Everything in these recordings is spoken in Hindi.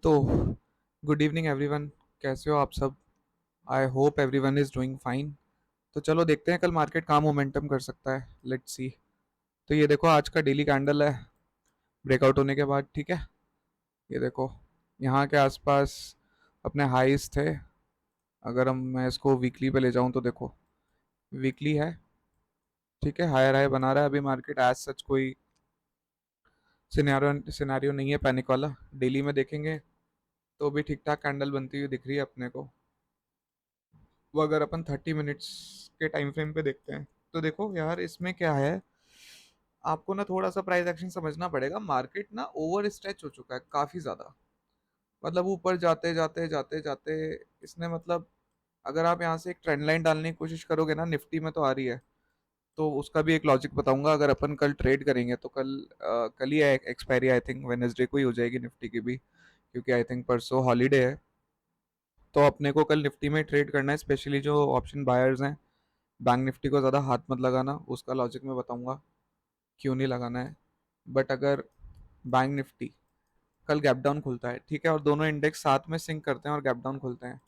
तो गुड इवनिंग एवरीवन। कैसे हो आप सब? I hope everyone is doing fine. तो चलो देखते हैं कल मार्केट कहाँ मोमेंटम कर सकता है। Let's see. तो ये देखो आज का डेली कैंडल है ब्रेकआउट होने के बाद। ठीक है, ये देखो यहाँ के आसपास अपने हाईज थे। अगर मैं इसको वीकली पे ले जाऊँ तो देखो वीकली है। ठीक है, हायर हाई बना रहा है अभी मार्केट। एज सच कोई सिनेरियो सिनेरियो नहीं है पैनिक वाला। डेली में देखेंगे तो भी ठीक ठाक कैंडल बनती हुई दिख रही है अपने को। वो अगर अपन 30 मिनट्स के टाइम फ्रेम पे देखते हैं तो देखो यार इसमें क्या है। आपको ना थोड़ा सा प्राइस एक्शन समझना पड़ेगा। मार्केट ना ओवर स्ट्रेच हो चुका है काफी ज्यादा। मतलब ऊपर जाते जाते जाते जाते इसने मतलब अगर आप यहाँ से एक ट्रेंड लाइन डालने की कोशिश करोगे ना, निफ्टी में तो आ रही है। तो उसका भी एक लॉजिक बताऊंगा। अगर अपन कल ट्रेड करेंगे तो कल ही एक्सपायरी आई थिंक वेनेसडे को ही हो जाएगी निफ्टी की भी, क्योंकि आई थिंक परसों हॉलीडे है। तो अपने को कल निफ्टी में ट्रेड करना है, स्पेशली जो ऑप्शन बायर्स हैं। बैंक निफ्टी को ज़्यादा हाथ मत लगाना, उसका लॉजिक मैं बताऊंगा क्यों नहीं लगाना है। बट अगर बैंक निफ्टी कल गैप डाउन खुलता है, ठीक है, और दोनों इंडेक्स साथ में सिंक करते हैं और गैप डाउन खुलते हैं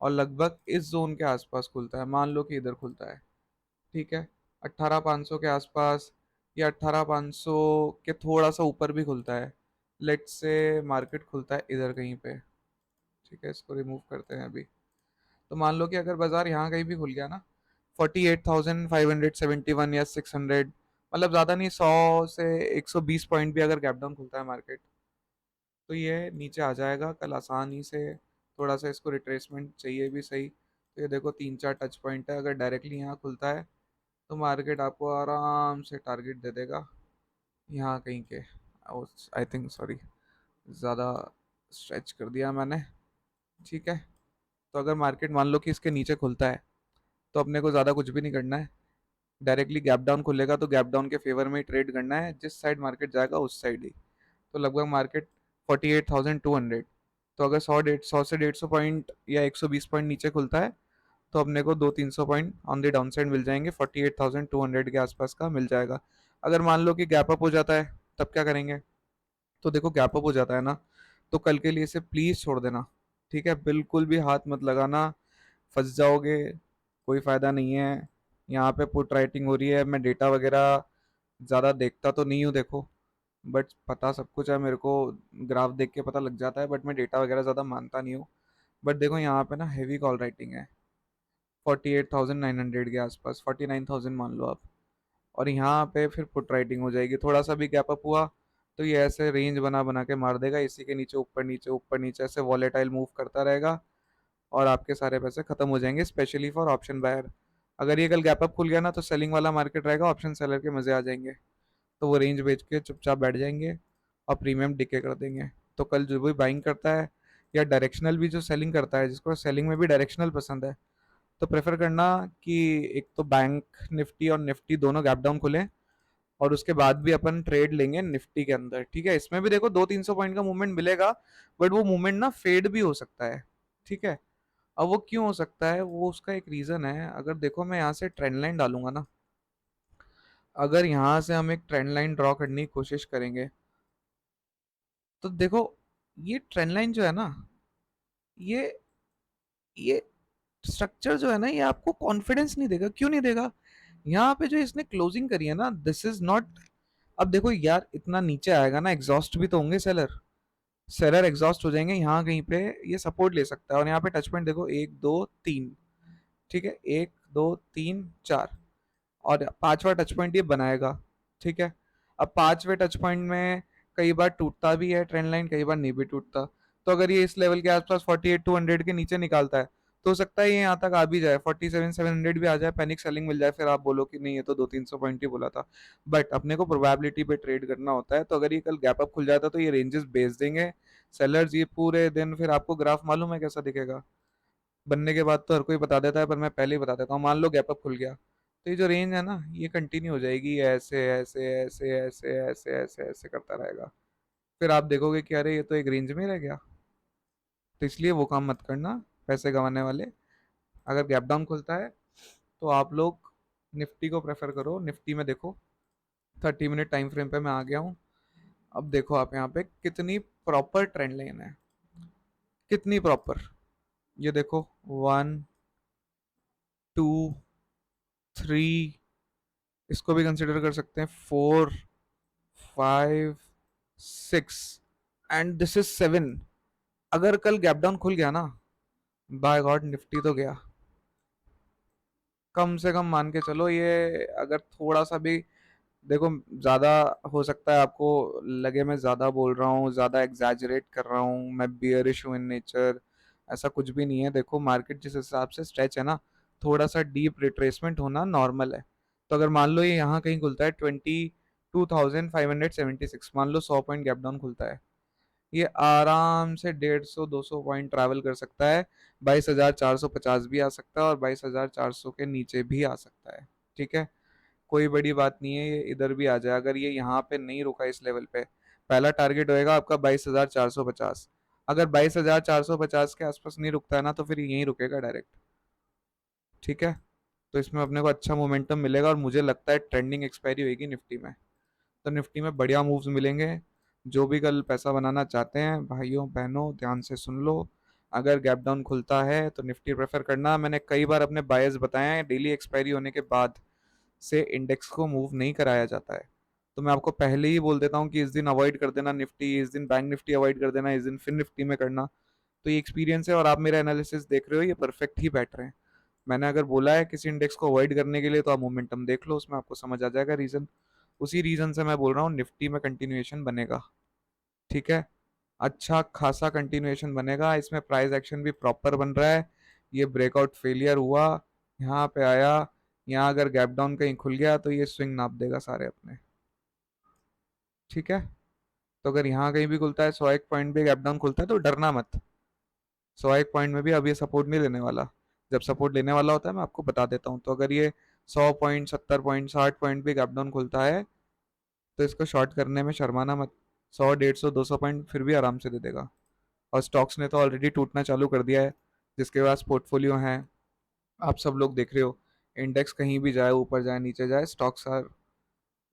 और लगभग इस जोन के आसपास खुलता है, मान लो कि इधर खुलता है, ठीक है, 18,500 के आसपास या 18,500 के थोड़ा सा ऊपर भी खुलता है। लेट से मार्केट खुलता है इधर कहीं पे। ठीक है, इसको रिमूव करते हैं अभी। तो मान लो कि अगर बाजार यहाँ कहीं भी खुल गया ना, 48,571 या 600, मतलब ज़्यादा नहीं, 100 से 120 पॉइंट भी अगर गैप डाउन खुलता है मार्केट तो ये नीचे आ जाएगा कल आसानी से। थोड़ा सा इसको रिट्रेसमेंट चाहिए भी सही। तो ये देखो 3-4 टच पॉइंट है, अगर डायरेक्टली यहाँ खुलता है तो मार्केट आपको आराम से टारगेट दे देगा यहाँ कहीं के। आई थिंक सॉरी, ज़्यादा स्ट्रेच कर दिया मैंने। ठीक है, तो अगर मार्केट मान लो कि इसके नीचे खुलता है तो अपने को ज़्यादा कुछ भी नहीं करना है। डायरेक्टली गैप डाउन खुलेगा तो गैप डाउन के फेवर में ही ट्रेड करना है, जिस साइड मार्केट जाएगा उस साइड ही। तो लगभग मार्केट 48,200, तो अगर 100 से 150 पॉइंट या 120 पॉइंट नीचे खुलता है तो अपने को 200-300 point on the down side मिल जाएंगे, 48,200 के आसपास का मिल जाएगा। अगर मान लो कि गैप अप हो जाता है तब क्या करेंगे? तो देखो गैप अप हो जाता है ना, तो कल के लिए इसे प्लीज़ छोड़ देना। ठीक है, बिल्कुल भी हाथ मत लगाना, फंस जाओगे, कोई फ़ायदा नहीं है। यहाँ पे पुट राइटिंग हो रही है, मैं डेटा वगैरह ज़्यादा देखता तो नहीं हूँ देखो, बट पता सब कुछ है मेरे को। ग्राफ देख के पता लग जाता है, बट मैं डेटा वगैरह ज़्यादा मानता नहीं हूँ। बट देखो यहाँ पे ना हैवी कॉल राइटिंग है, 48,900 के आसपास, 49,000 मान लो आप। और यहाँ पे फिर पुट राइटिंग हो जाएगी, थोड़ा सा भी गैप अप हुआ तो ये ऐसे रेंज बना बना के मार देगा, इसी के नीचे ऊपर नीचे ऐसे वॉलेटाइल मूव करता रहेगा और आपके सारे पैसे खत्म हो जाएंगे, स्पेशली फॉर ऑप्शन बायर। अगर ये कल गैप अप खुल गया ना तो सेलिंग वाला मार्केट रहेगा, ऑप्शन सेलर के मजे आ जाएंगे। तो वो रेंज बेच के चुपचाप बैठ जाएंगे और प्रीमियम डिके कर देंगे। तो कल जो भी बाइंग करता है या डायरेक्शनल भी जो सेलिंग करता है, जिसको सेलिंग में भी डायरेक्शनल पसंद है, तो प्रेफर करना कि एक तो बैंक निफ्टी और निफ्टी दोनों गैप डाउन खुले और उसके बाद भी अपन ट्रेड लेंगे निफ्टी के अंदर। ठीक है, इसमें भी देखो 200-300 पॉइंट का मूवमेंट मिलेगा, बट वो मूवमेंट ना फेड भी हो सकता है। ठीक है, अब वो क्यों हो सकता है, वो उसका एक रीजन है। अगर देखो मैं यहाँ से ट्रेंड लाइन डालूंगा ना, अगर यहाँ से हम एक ट्रेंड लाइन ड्रॉ करने की कोशिश करेंगे तो देखो ये ट्रेंड लाइन जो है ना, ये ये स्ट्रक्चर जो है ना, ये आपको कॉन्फिडेंस नहीं देगा। क्यों नहीं देगा? यहाँ पे जो इसने क्लोजिंग करी है ना, दिस इज नॉट। अब देखो यार इतना नीचे आएगा ना, एग्जॉस्ट भी तो होंगे सेलर। सेलर एग्जॉस्ट हो जाएंगे यहाँ कहीं पे, ये सपोर्ट ले सकता है। और यहाँ पे टच पॉइंट देखो, 1 2 3। ठीक है, 1 2 3 4 और पांचवा टच पॉइंट ये बनाएगा। ठीक है, अब पांचवे टच पॉइंट में कई बार टूटता भी है ट्रेंड लाइन, कई बार नहीं भी टूटता। तो अगर ये इस लेवल के आसपास 48,200 के नीचे निकालता है तो हो सकता है ये यहाँ तक आ भी जाए, 47,700 भी आ जाए, पैनिक सेलिंग मिल जाए, फिर आप बोलो कि नहीं ये तो 200-300 पॉइंट ही बोला था। बट अपने को प्रोबेबिलिटी पे ट्रेड करना होता है। तो अगर ये कल गैप अप खुल जाता है तो ये रेंजेस बेच देंगे सेलर्स ये पूरे दिन। फिर आपको ग्राफ मालूम है कैसा दिखेगा? बनने के बाद तो हर कोई बता देता है, पर मैं पहले ही बता देता हूँ। मान लो गैप अप खुल गया तो ये जो रेंज है ना, ये कंटिन्यू हो जाएगी, ऐसे ऐसे ऐसे ऐसे ऐसे ऐसे ऐसे करता रहेगा। फिर आप देखोगे कि अरे ये तो एक रेंज में रह गया। तो इसलिए वो काम मत करना पैसे गंवाने वाले। अगर गैप डाउन खुलता है तो आप लोग निफ्टी को प्रेफर करो। निफ्टी में देखो 30 मिनट टाइम फ्रेम पे मैं आ गया हूँ। अब देखो आप यहाँ पे कितनी प्रॉपर ट्रेंड लाइन है। कितनी प्रॉपर, ये देखो, 1 2 3, इसको भी कंसिडर कर सकते हैं, 4 5 6, एंड दिस इज 7। अगर कल गैप डाउन खुल गया ना, बाय गॉड निफ्टी तो गया। कम से कम मान के चलो, ये अगर थोड़ा सा भी, देखो, ज्यादा हो सकता है आपको लगे मैं ज्यादा बोल रहा हूँ, ज्यादा एग्जैजरेट कर रहा हूँ, मैं बियरिश हूँ इन नेचर, ऐसा कुछ भी नहीं है। देखो मार्केट जिस हिसाब से स्ट्रेच है ना, थोड़ा सा डीप रिट्रेसमेंट होना नॉर्मल है। तो अगर मान लो ये यहाँ कहीं खुलता है 22,576, मान लो 100 पॉइंट गैप डाउन खुलता है, ये आराम से 150 200 पॉइंट ट्रैवल कर सकता है, 22,450 भी आ सकता है और 22,400 के नीचे भी आ सकता है। ठीक है, कोई बड़ी बात नहीं है, ये इधर भी आ जाए। अगर ये यहाँ पे नहीं रुका इस लेवल पे, पहला टारगेट होएगा आपका 22,450। अगर 22,450 के आसपास नहीं रुकता है ना, तो फिर यहीं रुकेगा डायरेक्ट। ठीक है, तो इसमें अपने को अच्छा मोमेंटम मिलेगा और मुझे लगता है ट्रेंडिंग एक्सपायरी होगी निफ्टी में, तो निफ्टी में बढ़िया मूव्स मिलेंगे। जो भी कल पैसा बनाना चाहते हैं भाइयों बहनों, ध्यान से सुन लो। अगर गैप डाउन खुलता है तो निफ्टी प्रेफर करना। मैंने कई बार अपने बायर्स बताए हैं, डेली एक्सपायरी होने के बाद से इंडेक्स को मूव नहीं कराया जाता है। तो मैं आपको पहले ही बोल देता हूँ कि इस दिन अवॉइड कर देना निफ्टी, इस दिन बैंक निफ्टी अवॉइड कर देना, इस दिन फिर निफ्टी में करना। तो ये एक्सपीरियंस है और आप मेरा एनालिसिस देख रहे हो, ये परफेक्ट ही बैठ रहे हैं। मैंने अगर बोला है किसी इंडेक्स को अवॉइड करने के लिए, तो आप मोमेंटम देख लो, उसमें आपको समझ आ जाएगा रीजन। उसी रीजन से मैं बोल रहा हूँ निफ्टी में कंटिन्यूएशन बनेगा। ठीक है, अच्छा खासा कंटिन्यूएशन बनेगा, इसमें प्राइस एक्शन भी प्रॉपर बन रहा है। ये ब्रेकआउट फेलियर हुआ, यहाँ पे आया, यहाँ अगर गैप डाउन कहीं खुल गया तो ये स्विंग नाप देगा सारे अपने। ठीक है, तो अगर यहाँ कहीं भी खुलता है, 101 पॉइंट भी गैप डाउन खुलता है, तो डरना मत। 101 पॉइंट में भी अब ये सपोर्ट नहीं लेने वाला। जब सपोर्ट लेने वाला होता है मैं आपको बता देता हूँ। तो अगर ये 100 पॉइंट 70 पॉइंट 60 पॉइंट भी गैप डाउन खुलता है, तो इसको शॉर्ट करने में शर्माना मत। 100 150 200 पॉइंट फिर भी आराम से दे देगा। और स्टॉक्स ने तो ऑलरेडी टूटना चालू कर दिया है, जिसके पास पोर्टफोलियो है। आप सब लोग देख रहे हो, इंडेक्स कहीं भी जाए, ऊपर जाए नीचे जाए, stocks are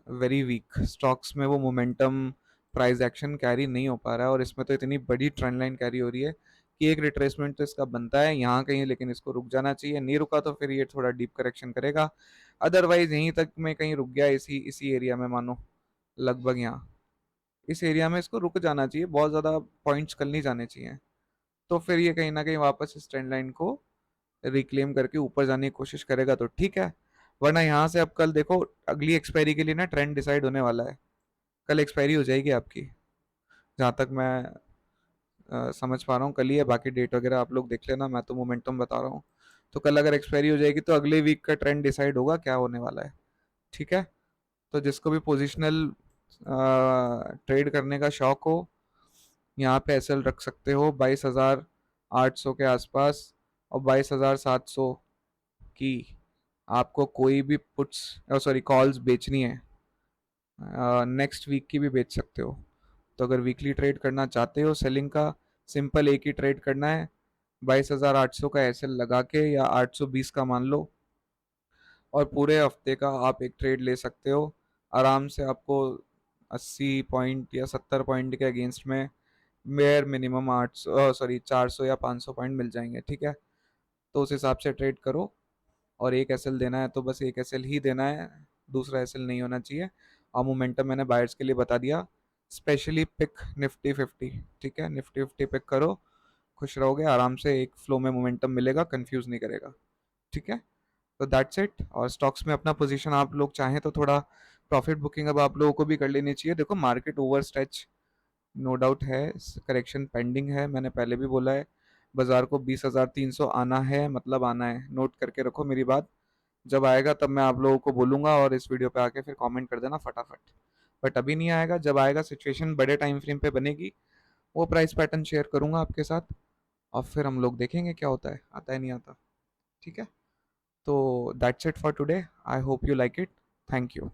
very weak. Stocks में वो मोमेंटम, प्राइस एक्शन कैरी नहीं हो पा रहा है, और इसमें तो इतनी बड़ी ट्रेंड लाइन कैरी हो रही है कि एक रिट्रेसमेंट तो इसका बनता है यहाँ कहीं, लेकिन इसको रुक जाना चाहिए। नहीं रुका तो फिर ये थोड़ा डीप करेक्शन करेगा। अदरवाइज यहीं तक में कहीं रुक गया, इसी इसी एरिया में मानो, लगभग यहाँ इस एरिया में इसको रुक जाना चाहिए, बहुत ज़्यादा पॉइंट्स कल नहीं जाने चाहिए। तो फिर ये कहीं ना कहीं वापस इस ट्रेंड लाइन को रिक्लेम करके ऊपर जाने की कोशिश करेगा, तो ठीक है। वरना यहाँ से अब कल देखो, अगली एक्सपायरी के लिए ना ट्रेंड डिसाइड होने वाला है। कल एक्सपायरी हो जाएगी आपकी, जहाँ तक मैं समझ पा रहा हूँ कल ही है। बाकी डेट वगैरह आप लोग देख लेना, मैं तो मोमेंटम बता रहा हूँ। तो कल अगर एक्सपायरी हो जाएगी तो अगले वीक का ट्रेंड डिसाइड होगा क्या होने वाला है। ठीक है, तो जिसको भी पोजिशनल ट्रेड करने का शौक हो, यहाँ पे एसएल रख सकते हो 22,800 के आसपास, और 22,700 की आपको कोई भी पुट्स, सॉरी कॉल्स बेचनी है, नेक्स्ट वीक की भी बेच सकते हो। तो अगर वीकली ट्रेड करना चाहते हो सेलिंग का, सिंपल एक ही ट्रेड करना है, 22,800 का एसएल लगा के, या 820 का मान लो, और पूरे हफ्ते का आप एक ट्रेड ले सकते हो आराम से। आपको 80 पॉइंट या 70 पॉइंट के अगेंस्ट में मेयर मिनिमम 800, सॉरी 400 या 500 पॉइंट मिल जाएंगे। ठीक है, तो उस हिसाब से ट्रेड करो। और एक एसएल देना है तो बस एक एसएल ही देना है, दूसरा एसएल नहीं होना चाहिए। और मोमेंटम मैंने बायर्स के लिए बता दिया, स्पेशली पिक निफ्टी 50। ठीक है, निफ्टी 50 पिक करो, खुश रहोगे आराम से, एक फ्लो में मोमेंटम मिलेगा, कंफ्यूज नहीं करेगा। ठीक है, तो दैट्स इट। और स्टॉक्स में अपना पोजीशन आप लोग चाहें तो थोड़ा प्रॉफिट बुकिंग अब आप लोगों को भी कर लेनी चाहिए। देखो market over stretch no doubt है, करेक्शन पेंडिंग है, मैंने पहले भी बोला है। बाजार को 20,300 आना है, मतलब आना है, नोट करके रखो मेरी बात। जब आएगा तब मैं आप लोगों को बोलूंगा, और इस वीडियो पे आके फिर कमेंट कर देना फटाफट। बट अभी नहीं आएगा, जब आएगा सिचुएशन बड़े टाइम फ्रेम पे बनेगी, वो प्राइस पैटर्न शेयर करूंगा आपके साथ, और फिर हम लोग देखेंगे क्या होता है, आता है नहीं आता। ठीक है, तो that's it for today, I hope you like it. Thank you.